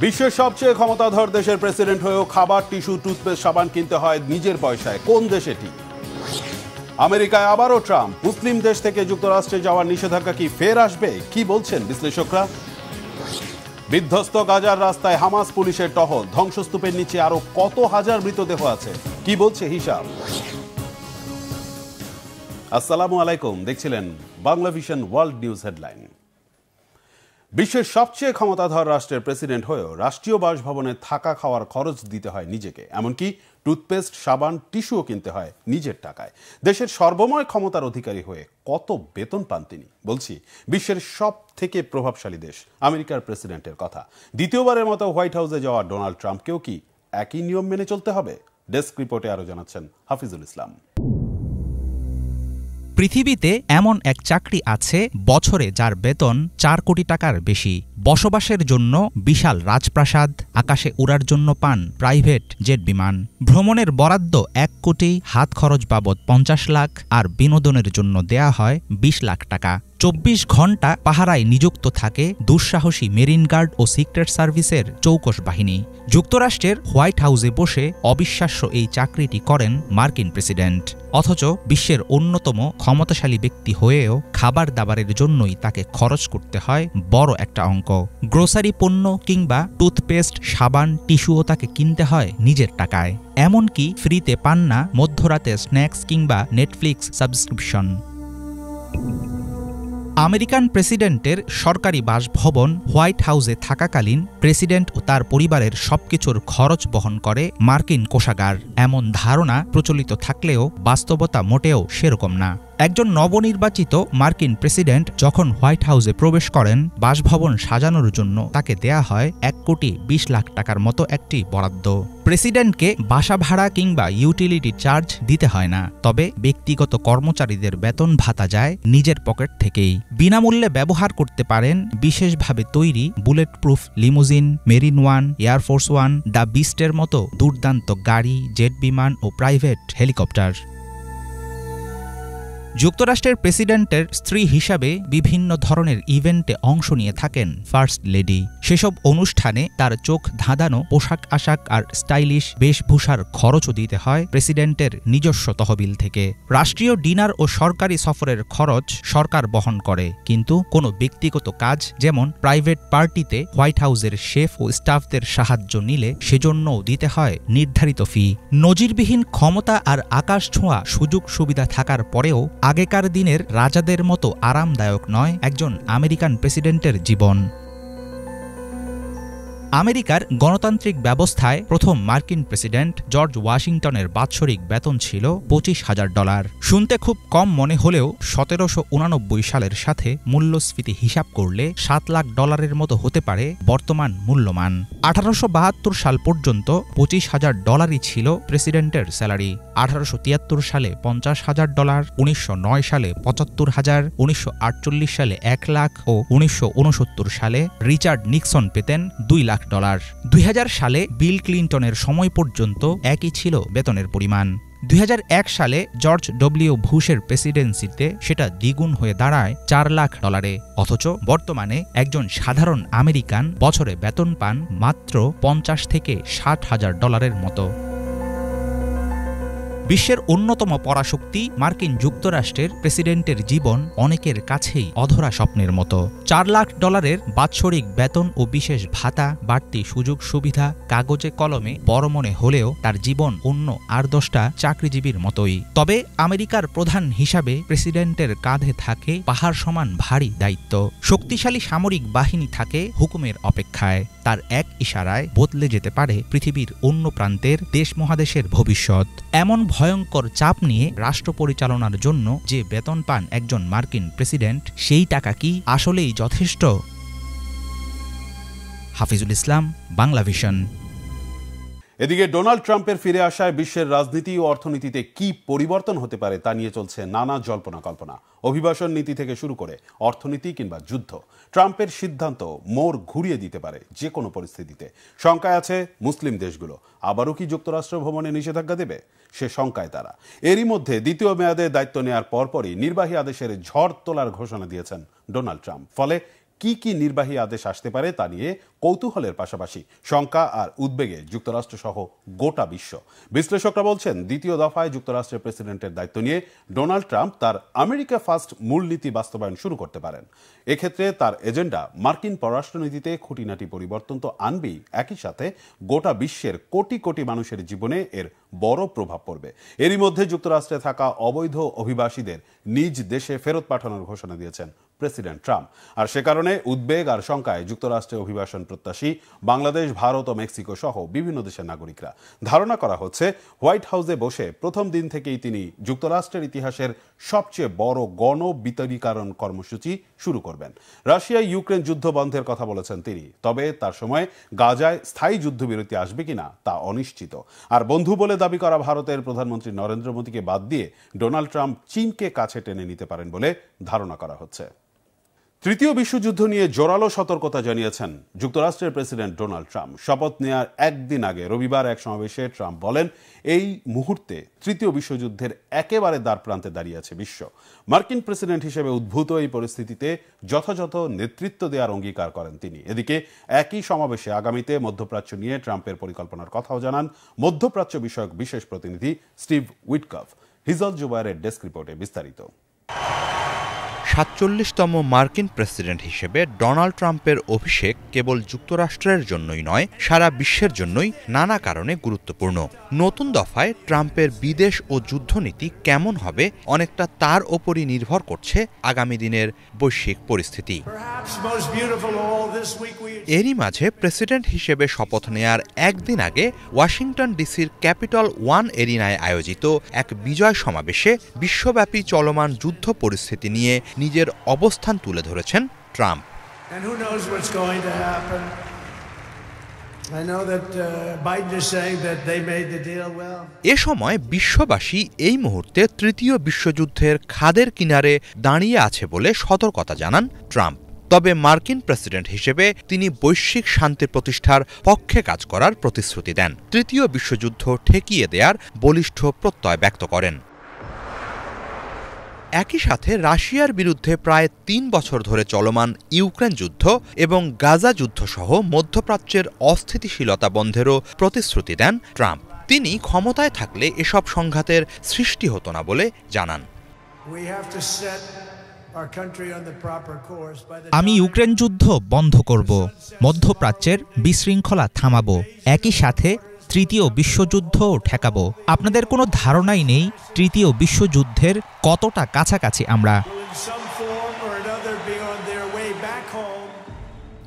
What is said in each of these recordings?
বিশ্বের সবচেয়ে ক্ষমতাধর দেশের প্রেসিডেন্ট হয়েও খাবার, টিস্যু, টুথপেস্ট, সাবান কিনতে হয় নিজের পয়সায়। কোন দেশ এটি? আমেরিকায় আবারও ট্রাম্প। মুসলিম দেশ থেকে যুক্তরাষ্ট্রে যাওয়ার নিষেধাজ্ঞা কি ফের আসবে? কি বলছেন বিশ্লেষকরা? বিধ্বস্ত গাজার রাস্তায় হামাস পুলিশের টহল। ধ্বংসস্তূপের নিচে আরো কত হাজার মৃতদেহ আছে, কি বলছে হিসাব? আসসালামু আলাইকুম, দেখছিলেন Bangla vision world news headline. বিশ্বের সবচেয়ে ক্ষমতাধর রাষ্ট্রের প্রেসিডেন্ট হয়েও রাষ্ট্রীয় বাসভবনে থাকা খাওয়ার খরচ দিতে হয় নিজেকে। এমনকি টুথপেস্ট, সাবান, টিস্যুও কিনতে হয় নিজের টাকায়। দেশের সর্বময় ক্ষমতার অধিকারী হয়ে কত বেতন পান তিনি? বলছি বিশ্বের সব থেকে প্রভাবশালী দেশ আমেরিকার প্রেসিডেন্টের কথা। দ্বিতীয়বারের মতো হোয়াইট হাউসে যাওয়া ডোনাল্ড ট্রাম্পকেও কি একই নিয়ম মেনে চলতে হবে? ডেস্ক রিপোর্টে আরো জানাচ্ছেন হাফিজুল ইসলাম। পৃথিবীতে এমন এক চাকরি আছে বছরে যার বেতন 4 কোটি টাকার বেশি। বসবাসের জন্য বিশাল রাজপ্রাসাদ, আকাশে উড়ার জন্য পান প্রাইভেট জেট বিমান, ভ্রমণের বরাদ্দ 1 কোটি, হাত খরচ বাবদ 50 লাখ, আর বিনোদনের জন্য দেয়া হয় 20 লাখ টাকা। 24 ঘণ্টা পাহারায় নিযুক্ত থাকে দুঃসাহসী মেরিন গার্ড ও সিক্রেট সার্ভিসের চৌকস বাহিনী। যুক্তরাষ্ট্রের হোয়াইট হাউসে বসে অবিশ্বাস্য এই চাকরিটি করেন মার্কিন প্রেসিডেন্ট। অথচ বিশ্বের অন্যতম ক্ষমতাশালী ব্যক্তি হয়েও খাবার দাবারের জন্যই তাকে খরচ করতে হয় বড় একটা অঙ্ক। গ্রোসারি পণ্য কিংবা টুথপেস্ট, সাবান, টিস্যুও তাকে কিনতে হয় নিজের টাকায়। এমনকি ফ্রিতে পান না মধ্যরাতে স্ন্যাক্স কিংবা নেটফ্লিক্স সাবস্ক্রিপশন। আমেরিকান প্রেসিডেন্টের সরকারি বাসভবন হোয়াইট হাউসে থাকাকালীন প্রেসিডেন্ট ও তার পরিবারের সবকিছুর খরচ বহন করে মার্কিন কোষাগার, এমন ধারণা প্রচলিত থাকলেও বাস্তবতা মোটেও সেরকম না। একজন নবনির্বাচিত মার্কিন প্রেসিডেন্ট যখন হোয়াইট হাউসে প্রবেশ করেন, বাসভবন সাজানোর জন্য তাকে দেয়া হয় 1 কোটি 20 লাখ টাকার মতো একটি বরাদ্দ। প্রেসিডেন্টকে বাসা ভাড়া কিংবা ইউটিলিটি চার্জ দিতে হয় না, তবে ব্যক্তিগত কর্মচারীদের বেতন ভাতা যায় নিজের পকেট থেকেই। বিনামূল্যে ব্যবহার করতে পারেন বিশেষভাবে তৈরি bulletproof limousine, Marine One, Air Force One, the বিস্টের মতো দুর্দান্ত গাড়ি, জেট বিমান ও প্রাইভেট হেলিকপ্টার। যুক্তরাষ্ট্রের প্রেসিডেন্টের স্ত্রী হিসাবে বিভিন্ন ধরনের ইভেন্টে অংশ নিয়ে থাকেন ফার্স্ট লেডি। সেসব অনুষ্ঠানে তার চোখ ধাঁধানো পোশাক আশাক আর স্টাইলিশ বেশভূষার খরচও দিতে হয় প্রেসিডেন্টের নিজস্ব তহবিল থেকে। রাষ্ট্রীয় ডিনার ও সরকারি সফরের খরচ সরকার বহন করে, কিন্তু কোনো ব্যক্তিগত কাজ যেমন প্রাইভেট পার্টিতে হোয়াইট হাউসের শেফ ও স্টাফদের সাহায্য নিলে সেজন্যও দিতে হয় নির্ধারিত ফি। নজিরবিহীন ক্ষমতা আর আকাশ ছোঁয়া সুযোগ সুবিধা থাকার পরেও আগেকার দিনের রাজাদের মতো আরামদায়ক নয় একজন আমেরিকান প্রেসিডেন্টের জীবন। আমেরিকার গণতান্ত্রিক ব্যবস্থায় প্রথম মার্কিন প্রেসিডেন্ট জর্জ ওয়াশিংটনের বাৎসরিক বেতন ছিল $25,000। শুনতে খুব কম মনে হলেও 1789 সালের সাথে মূল্যস্ফীতি হিসাব করলে $7 লাখ মতো হতে পারে বর্তমান মূল্যমান। 1872 সাল পর্যন্ত $25,000 ছিল প্রেসিডেন্টের স্যালারি। 1873 সালে $50,000, 1909 সালে $75,000, 1948 সালে $1 লাখ ও 1969 সালে রিচার্ড নিক্সন পেতেন $2 লাখ। 2000 সালে বিল ক্লিন্টনের সময় পর্যন্ত একই ছিল বেতনের পরিমাণ। 2001 সালে জর্জ ডব্লিউ বুশের প্রেসিডেন্সিতে সেটা দ্বিগুণ হয়ে দাঁড়ায় $4 লাখ। অথচ বর্তমানে একজন সাধারণ আমেরিকান বছরে বেতন পান মাত্র $50,000 থেকে $60,000 মতো। বিশ্বের অন্যতম পরাশক্তি মার্কিন যুক্তরাষ্ট্রের প্রেসিডেন্টের জীবন অনেকের কাছেই অধরা স্বপ্নের মতো। $4 লাখ বাৎসরিক বেতন ও বিশেষ ভাতা, বাড়তি সুযোগ সুবিধা কাগজে কলমে বড় মনে হলেও তার জীবন অন্য আর 10টা চাকরিজীবীর মতোই। তবে আমেরিকার প্রধান হিসাবে প্রেসিডেন্টের কাঁধে থাকে পাহাড় সমান ভারী দায়িত্ব। শক্তিশালী সামরিক বাহিনী থাকে হুকুমের অপেক্ষায়। তার এক ইশারায় বদলে যেতে পারে পৃথিবীর অন্য প্রান্তের দেশ মহাদেশের ভবিষ্যৎ। এমন ভয়ঙ্কর চাপ নিয়ে রাষ্ট্র পরিচালনার জন্য যে বেতন পান একজন মার্কিন প্রেসিডেন্ট, সেই টাকা কি আসলেই যথেষ্ট? হাফিজুল ইসলাম, বাংলা ভিশন। এদিকে ডোনাল্ড ট্রাম্পের ফিরে আসায় বিশ্বের রাজনীতি ও অর্থনীতিতে কি পরিবর্তন হতে পারে তা নিয়ে চলছে নানা জল্পনা কল্পনা। অভিবাসন নীতি থেকে শুরু করে অর্থনীতি কিংবা যুদ্ধ, ট্রাম্পের সিদ্ধান্ত মোড় ঘুরিয়ে দিতে পারে যে কোনো পরিস্থিতিতে। শঙ্কায় আছে মুসলিম দেশগুলো। আবারও কি যুক্তরাষ্ট্র ভ্রমণে নিষেধাজ্ঞা দেবে? সে শঙ্কায় তারা। এরই মধ্যে দ্বিতীয় মেয়াদে দায়িত্ব নেয়ার পরপরই নির্বাহী আদেশের ঝড় তোলার ঘোষণা দিয়েছেন ডোনাল্ড ট্রাম্প। ফলে কি কি নির্বাহী আদেশ আসতে পারে তা নিয়ে কৌতূহলের পাশাপাশি শঙ্কা আর উদ্বেগে যুক্তরাষ্ট্র সহ গোটা বিশ্ব। বিশ্লেষকরা বলছেন, দ্বিতীয় দফায় যুক্তরাষ্ট্রের প্রেসিডেন্টের দায়িত্ব নিয়ে ডোনাল্ড ট্রাম্প তার আমেরিকা ফার্স্ট মূলনীতি বাস্তবায়ন শুরু করতে পারেন। এক্ষেত্রে তার এজেন্ডা মার্কিন পররাষ্ট্রনীতিতে খুঁটিনাটি পরিবর্তন তো আনবেই, একই সাথে গোটা বিশ্বের কোটি কোটি মানুষের জীবনে এর বড় প্রভাব পড়বে। এরই মধ্যে যুক্তরাষ্ট্রে থাকা অবৈধ অভিবাসীদের নিজ দেশে ফেরত পাঠানোর ঘোষণা দিয়েছেন প্রেসিডেন্ট ট্রাম্প। আর সে কারণে উদ্বেগ আর শঙ্কায় যুক্তরাষ্ট্রে অভিবাসন প্রত্যাশী বাংলাদেশ, ভারত ও মেক্সিকো সহ বিভিন্ন দেশের নাগরিকরা। ধারণা করা হচ্ছে, হোয়াইট হাউসে বসে প্রথম দিন থেকেই তিনি যুক্তরাষ্ট্রের ইতিহাসের সবচেয়ে বড় গণবিতরীকরণ কর্মসূচি শুরু করবেন। রাশিয়ায় ইউক্রেন যুদ্ধ বন্ধের কথা বলেছেন তিনি, তবে তার সময় গাজায় স্থায়ী যুদ্ধবিরতি আসবে কিনা তা অনিশ্চিত। আর বন্ধু বলে দাবি করা ভারতের প্রধানমন্ত্রী নরেন্দ্র মোদীকে বাদ দিয়ে ডোনাল্ড ট্রাম্প চীনকে কাছে টেনে নিতে পারেন বলে ধারণা করা হচ্ছে। তৃতীয় বিশ্বযুদ্ধ নিয়ে জোরালো সতর্কতা জানিয়েছেন যুক্তরাষ্ট্রের প্রেসিডেন্ট ডোনাল্ড ট্রাম্প। শপথ নেওয়ার একদিন আগে রবিবার এক সমাবেশে ট্রাম্প বলেন, এই মুহূর্তে তৃতীয় বিশ্বযুদ্ধের একেবারে দ্বারপ্রান্তে দাঁড়িয়ে আছে বিশ্ব। মার্কিন প্রেসিডেন্ট হিসেবে উদ্ভূত এই পরিস্থিতিতে যথাযথ নেতৃত্ব দেওয়ার অঙ্গীকার করেন তিনি। এদিকে একই সমাবেশে আগামীতে মধ্যপ্রাচ্য নিয়ে ট্রাম্পের পরিকল্পনার কথাও জানান মধ্যপ্রাচ্য বিষয়ক বিশেষ প্রতিনিধি স্টিভ উইটকফ। হিজল জুবায়ের ডেস্ক রিপোর্টে বিস্তারিত। ৪৭তম মার্কিন প্রেসিডেন্ট হিসেবে ডোনাল্ড ট্রাম্পের অভিষেক কেবল যুক্তরাষ্ট্রের জন্যই নয়, সারা বিশ্বের জন্যই নানা কারণে গুরুত্বপূর্ণ। নতুন দফায় ট্রাম্পের বিদেশ ও যুদ্ধনীতি কেমন হবে অনেকটা তার ওপরই নির্ভর করছে আগামী দিনের বৈশ্বিক পরিস্থিতি। এরই মাঝে প্রেসিডেন্ট হিসেবে শপথ নেয়ার একদিন আগে ওয়াশিংটন ডিসির ক্যাপিটল ওয়ান এরিনায় আয়োজিত এক বিজয় সমাবেশে বিশ্বব্যাপী চলমান যুদ্ধ পরিস্থিতি নিয়ে নিজের অবস্থান তুলে ধরেছেন ট্রাম্প। এ সময় বিশ্ববাসী এই মুহূর্তে তৃতীয় বিশ্বযুদ্ধের খাদের কিনারে দাঁড়িয়ে আছে বলে সতর্কতা জানান ট্রাম্প। তবে মার্কিন প্রেসিডেন্ট হিসেবে তিনি বৈশ্বিক শান্তি প্রতিষ্ঠার পক্ষে কাজ করার প্রতিশ্রুতি দেন। তৃতীয় বিশ্বযুদ্ধ ঠেকিয়ে দেয়ার বলিষ্ঠ প্রত্যয় ব্যক্ত করেন। একই সাথে রাশিয়ার বিরুদ্ধে প্রায় ৩ বছর ধরে চলমান ইউক্রেন যুদ্ধ এবং গাজা যুদ্ধ সহ মধ্যপ্রাচ্যের অস্থিতিশীলতা বন্ধেরও প্রতিশ্রুতি দেন ট্রাম্প। তিনি ক্ষমতায় থাকলে এসব সংঘাতের সৃষ্টি হতো না বলে জানান। আমি ইউক্রেন যুদ্ধ বন্ধ করব, মধ্যপ্রাচ্যের বিশৃঙ্খলা থামাবো, একই সাথে তৃতীয় বিশ্বযুদ্ধও ঠেকাবো। আপনাদের কোনো ধারণাই নেই তৃতীয় বিশ্বযুদ্ধের কতটা কাছাকাছি আমরা।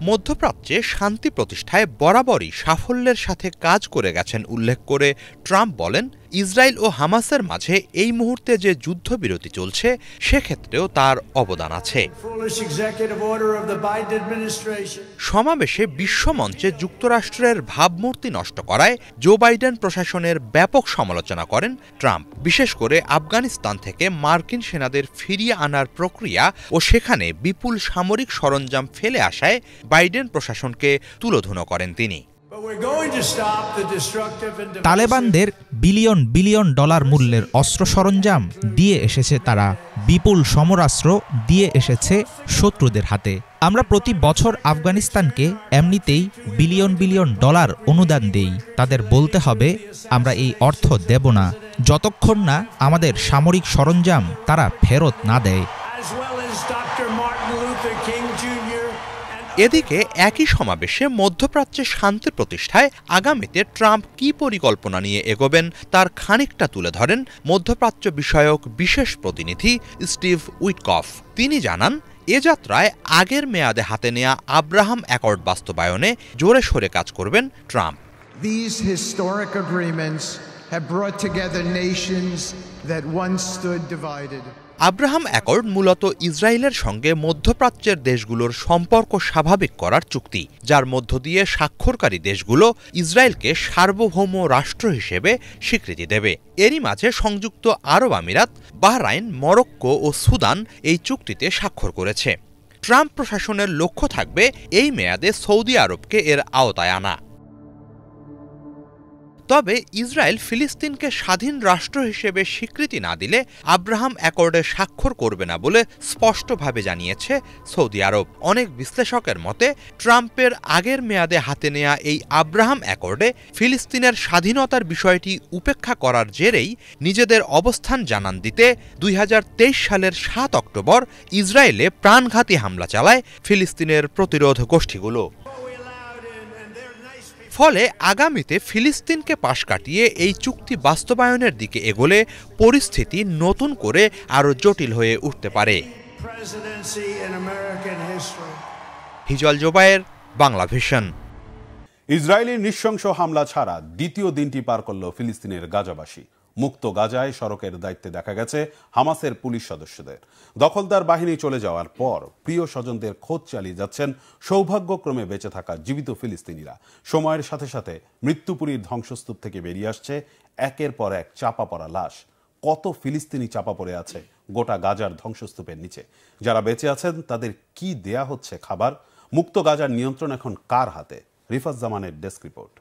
মধ্যপ্রাচ্যে শান্তি প্রতিষ্ঠায় বরাবরই সাফল্যের সাথে কাজ করে গেছেন উল্লেখ করে ট্রাম্প বলেন, ইসরায়েল ও হামাসের মাঝে এই মুহূর্তে যে যুদ্ধবিরতি চলছে সেক্ষেত্রেও তার অবদান আছে। সমাবেশে বিশ্বমঞ্চে যুক্তরাষ্ট্রের ভাবমূর্তি নষ্ট করায় জো বাইডেন প্রশাসনের ব্যাপক সমালোচনা করেন ট্রাম্প। বিশেষ করে আফগানিস্তান থেকে মার্কিন সেনাদের ফিরিয়ে আনার প্রক্রিয়া ও সেখানে বিপুল সামরিক সরঞ্জাম ফেলে আসায় বাইডেন প্রশাসনকে তুলোধুনো করেন তিনি। তালেবানদের বিলিয়ন বিলিয়ন ডলার মূল্যের অস্ত্র সরঞ্জাম দিয়ে এসেছে তারা, বিপুল সমরাস্ত্র দিয়ে এসেছে শত্রুদের হাতে। আমরা প্রতি বছর আফগানিস্তানকে এমনিতেই বিলিয়ন বিলিয়ন ডলার অনুদান দেই। তাদের বলতে হবে আমরা এই অর্থ দেব না যতক্ষণ না আমাদের সামরিক সরঞ্জাম তারা ফেরত না দেয়। এদিকে একই সমাবেশে মধ্যপ্রাচ্যে শান্তি প্রতিষ্ঠায় আগামীতে ট্রাম্প কী পরিকল্পনা নিয়ে এগোবেন তার খানিকটা তুলে ধরেন মধ্যপ্রাচ্য বিষয়ক বিশেষ প্রতিনিধি স্টিভ উইটকফ। তিনি জানান, এ যাত্রায় আগের মেয়াদে হাতে নেয়া আব্রাহাম অ্যাকর্ড বাস্তবায়নে জোরে সোরে কাজ করবেন Trump. These historic agreements have brought together nations that once stood divided. Abraham accord মূলত ইসরায়েলের সঙ্গে মধ্যপ্রাচ্যের দেশগুলোর সম্পর্ক স্বাভাবিক করার চুক্তি, যার মধ্য দিয়ে স্বাক্ষরকারী দেশগুলো ইসরায়েলকে সার্বভৌম রাষ্ট্র হিসেবে স্বীকৃতি দেবে। এরই মাঝে সংযুক্ত আরব আমিরাত, বাহরাইন, মরক্কো ও সুদান এই চুক্তিতে স্বাক্ষর করেছে। ট্রাম্প প্রশাসনের লক্ষ্য থাকবে এই মেয়াদে সৌদি আরবকে এর আওতায় আনা। তবে ইসরায়েল ফিলিস্তিনকে স্বাধীন রাষ্ট্র হিসেবে স্বীকৃতি না দিলে আব্রাহাম অ্যাকর্ডে স্বাক্ষর করবে না বলে স্পষ্টভাবে জানিয়েছে সৌদি আরব। অনেক বিশ্লেষকের মতে ট্রাম্পের আগের মেয়াদে হাতে নেয়া এই আব্রাহাম অ্যাকর্ডে ফিলিস্তিনের স্বাধীনতার বিষয়টি উপেক্ষা করার জেরেই নিজেদের অবস্থান জানান দিতে 2023 সালের 7 অক্টোবর ইসরায়েলে প্রাণঘাতী হামলা চালায় ফিলিস্তিনের প্রতিরোধ গোষ্ঠীগুলো। ফলে আগামীতে ফিলিস্তিনকে পাশ কাটিয়ে এই চুক্তি বাস্তবায়নের দিকে এগোলে পরিস্থিতি নতুন করে আরও জটিল হয়ে উঠতে পারে। হিজল জোবায়ের, বাংলা ভিশন। ইসরায়েলের নৃশংস হামলা ছাড়া দ্বিতীয় দিনটি পার করল ফিলিস্তিনের গাজাবাসী। মুক্ত গাজায় সড়কের দায়িত্বে দেখা গেছে হামাসের পুলিশ সদস্যদের। দখলদার বাহিনী চলে যাওয়ার পর প্রিয় স্বজনদের খোঁজ চালিয়ে যাচ্ছেন সৌভাগ্যক্রমে বেঁচে থাকা জীবিত ফিলিস্তিনিরা। সময়ের সাথে সাথে মৃত্যুপুরীর ধ্বংসস্তূপ থেকে বেরিয়ে আসছে একের পর এক চাপা পড়া লাশ। কত ফিলিস্তিনি চাপা পড়ে আছে গোটা গাজার ধ্বংসস্তূপের নিচে। যারা বেঁচে আছেন তাদের কি দেয়া হচ্ছে খাবার? মুক্ত গাজার নিয়ন্ত্রণ এখন কার হাতে? রিফাত জামানের ডেস্ক রিপোর্ট।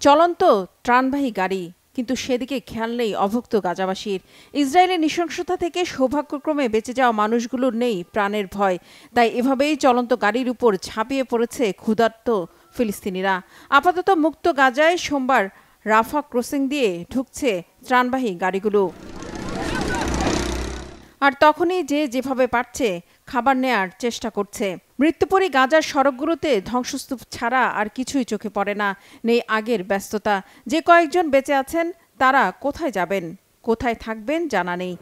চলন্ত ত্রাণবাহী গাড়ি, কিন্তু সেদিকে খেয়াল নেই অভুক্ত গাজাবাসীর। ইসরায়েলের নৃশংসতা থেকে সৌভাগ্যক্রমে বেঁচে যাওয়া মানুষগুলোর নেই প্রাণের ভয়। তাই এভাবেই চলন্ত গাড়ির উপর ঝাঁপিয়ে পড়েছে ক্ষুধার্ত ফিলিস্তিনিরা। আপাতত মুক্ত গাজায় সোমবার রাফা ক্রসিং দিয়ে ঢুকছে ত্রাণবাহী গাড়িগুলো। আর তখনই যে যেভাবে পারছে খাবার নেয়ার চেষ্টা করছে। মৃত্যুপুরী গাজার সড়কগুলোতে ধ্বংসস্তূপ ছাড়া আর কিছুই চোখে পড়ে না। নেই আগের ব্যস্ততা। যে কয়েকজন বেঁচে আছেন তারা কোথায় যাবেন, কোথায় থাকবেন জানা নেই।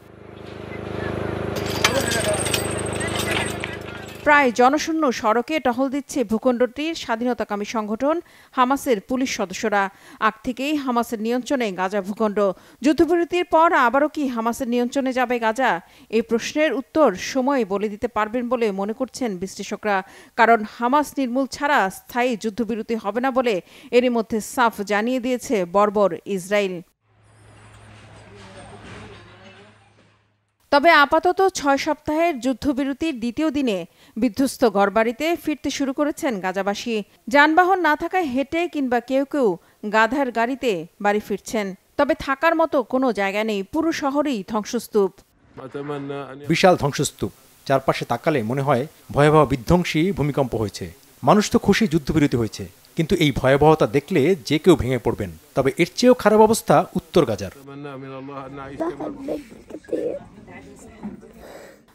প্রায় জনশূন্য সড়কে টহল দিচ্ছে ভূখণ্ডটির স্বাধীনতাকামী সংগঠন হামাসের পুলিশ সদস্যরা। আগ থেকেই হামাসের নিয়ন্ত্রণে গাজা ভূখণ্ড। যুদ্ধবিরতির পর আবারও কি হামাসের নিয়ন্ত্রণে যাবে গাজা? এই প্রশ্নের উত্তর সময় বলে দিতে পারবেন বলে মনে করছেন বিশ্লেষকরা। কারণ হামাস নির্মূল ছাড়া স্থায়ী যুদ্ধবিরতি হবে না বলে এরই মধ্যে সাফ জানিয়ে দিয়েছে বর্বর ইসরায়েল। তবে আপাতত 6 সপ্তাহের যুদ্ধবিরতির দ্বিতীয় দিনে বিধ্বস্ত ঘরবাড়িতে ফিরতে শুরু করেছেন গাজাবাসী। যানবাহন না থাকায় হেঁটে কিংবা কেউ কেউ গাধার গাড়িতে বাড়ি ফিরছেন। তবে থাকার মতো কোনো জায়গা নেই, পুরো শহরেই ধ্বংসস্তূপ। বিশাল ধ্বংসস্তূপ, চারপাশে তাকালে মনে হয় ভয়াবহ বিধ্বংসী ভূমিকম্প হয়েছে। মানুষ তো খুশি যুদ্ধবিরতি হয়েছে, কিন্তু এই ভয়াবহতা দেখলে যে কেউ ভেঙে পড়বেন। তবে এর চেয়েও খারাপ অবস্থা উত্তর গাজার।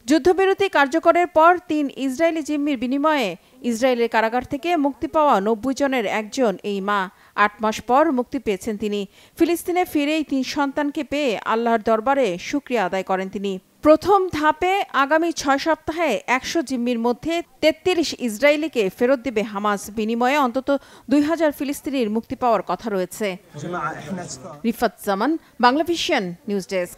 যুদ্ধবিরতি কার্যকরের পর 3 ইসরায়েলি জিম্মির বিনিময়ে ইসরায়েলের কারাগার থেকে মুক্তি পাওয়া 90 জনের একজন এই মা। 8 মাস পর মুক্তি পেয়েছেন তিনি। ফিলিস্তিনে ফিরেই 3 সন্তানকে পেয়ে আল্লাহর দরবারে শুকরিয়া আদায় করেন তিনি। প্রথম ধাপে আগামী 6 সপ্তাহে 100 জিম্মির মধ্যে 33 ইসরায়েলিকে ফেরত দেবে হামাস। বিনিময়ে অন্তত 2000 ফিলিস্তিনির মুক্তি পাওয়ার কথা রয়েছে। রিফাত জামান, বাংলা ভিশন নিউজ ডেস্ক।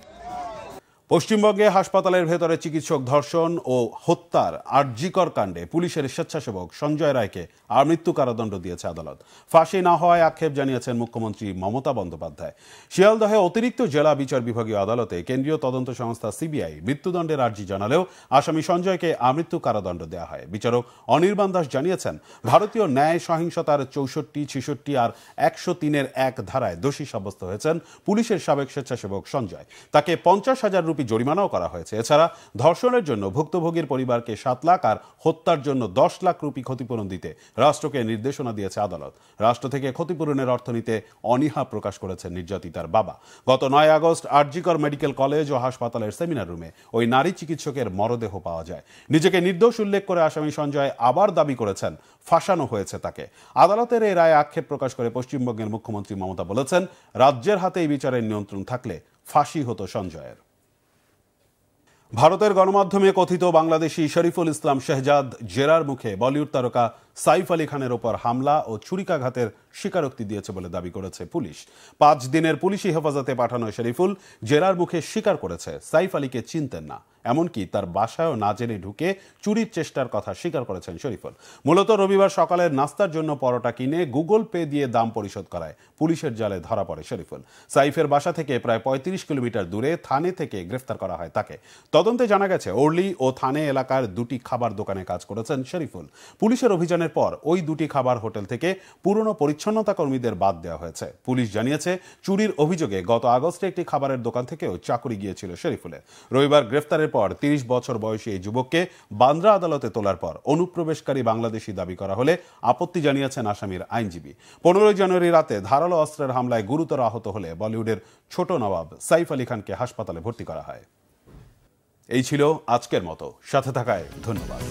পশ্চিমবঙ্গে হাসপাতালের ভেতরে চিকিৎসক ধর্ষণ ও হত্যার আরজিকর কাণ্ডে পুলিশের স্বেচ্ছাসেবক সঞ্জয় রায়কে আমৃত্যু কারাদণ্ড দিয়েছে আদালত। ফাঁসি না হওয়ায় আক্ষেপ জানিয়েছেন মুখ্যমন্ত্রী মমতা বন্দ্যোপাধ্যায়। শিয়ালদহে অতিরিক্ত জেলা বিচার বিভাগীয় আদালতে কেন্দ্রীয় তদন্ত সংস্থা সিবিআই মৃত্যুদণ্ডের আর্জি জানালেও আসামি সঞ্জয়কে আমৃত্যু কারাদণ্ড দেওয়া হয়। বিচারক অনির্বাণ দাস জানিয়েছেন, ভারতীয় ন্যায় সহিংসতার 64, 66 আর 103-এর 1 ধারায় দোষী সাব্যস্ত হয়েছেন পুলিশের সাবেক স্বেচ্ছাসেবক সঞ্জয়। তাকে 50,000 রুপি জরিমানাও করা হয়েছে। এছাড়া ধর্ষণের জন্য ভুক্তভোগীর পরিবারকে 7 লাখ আর হত্যার জন্য 10 লাখ রুপি ক্ষতিপূরণ দিতে রাষ্ট্রকে নির্দেশনা দিয়েছে আদালত। রাষ্ট্র থেকে ক্ষতিপূরণের অর্থ নিতে অনীহা প্রকাশ করেছেন নির্যাতিতার বাবা। গত 9 আগস্ট আরজিকর মেডিকেল কলেজ ও হাসপাতালের সেমিনার রুমে ওই নারী চিকিৎসকের মরদেহ পাওয়া যায়। নিজেকে নির্দোষ উল্লেখ করে আসামি সঞ্জয় আবার দাবি করেছেন ফাঁসানো হয়েছে তাকে। আদালতের এই রায়ে আক্ষেপ প্রকাশ করে পশ্চিমবঙ্গের মুখ্যমন্ত্রী মমতা বলেছেন, রাজ্যের হাতে এই বিচারের নিয়ন্ত্রণ থাকলে ফাঁসি হতো সঞ্জয়ের। ভারতের গণমাধ্যমে কথিত বাংলাদেশি শরীফুল ইসলাম শেহজাদ জেরার মুখে বলিউড তারকা সাইফ আলী খানের ওপর হামলা ও ছুরিকাঘাতের স্বীকারোক্তি দিয়েছে বলে দাবি করেছে পুলিশ। 5 দিনের পুলিশি হেফাজতে পাঠানো শরীফুল জেরার মুখে স্বীকার করেছে সাইফ আলীকে চিনতেন না এমনকি তার বাসায়ও না জেনে ঢুকে চুরির চেষ্টার কথা স্বীকার করেছেন শরীফুল। মূলত রবিবার সকালের নাস্তার জন্য পরোটা কিনে গুগল পে দিয়ে দাম পরিশোধ করায় পুলিশের জালে ধরা পড়ে শরীফুল। সাইফের বাসা থেকে প্রায় ৩৫ কিলোমিটার দূরে থানে থেকে গ্রেফতার করা হয় তাকে। তদন্তে জানা গেছে ওরলি ও থানে এলাকার দুটি খাবার দোকানে কাজ করেছেন শরীফুল। পুলিশের অভিযানের পর ওই দুটি খাবার হোটেল থেকে পুরনো পরিচ্ছন্নতা কর্মীদের বাদ দেওয়া হয়েছে। পুলিশ জানিয়েছে চুরির অভিযোগে গত আগস্টে একটি খাবারের দোকান থেকেও চাকরি গিয়েছিল শরীফুলের। রবিবার গ্রেফতারের পর ৩০ বছর বয়সী এই যুবককে বান্দ্রা আদালতে তোলার পর অনুপ্রবেশকারী বাংলাদেশি দাবি করা হলে আপত্তি জানিয়েছেন আসামির আইনজীবী। ১৫ জানুয়ারি রাতে ধারালো অস্ত্রের হামলায় গুরুতর আহত হলে বলিউডের ছোট নবাব সাইফ আলী খানকে হাসপাতালে ভর্তি করা হয়। এই ছিল আজকের মতো, সাথে থাকায় ধন্যবাদ।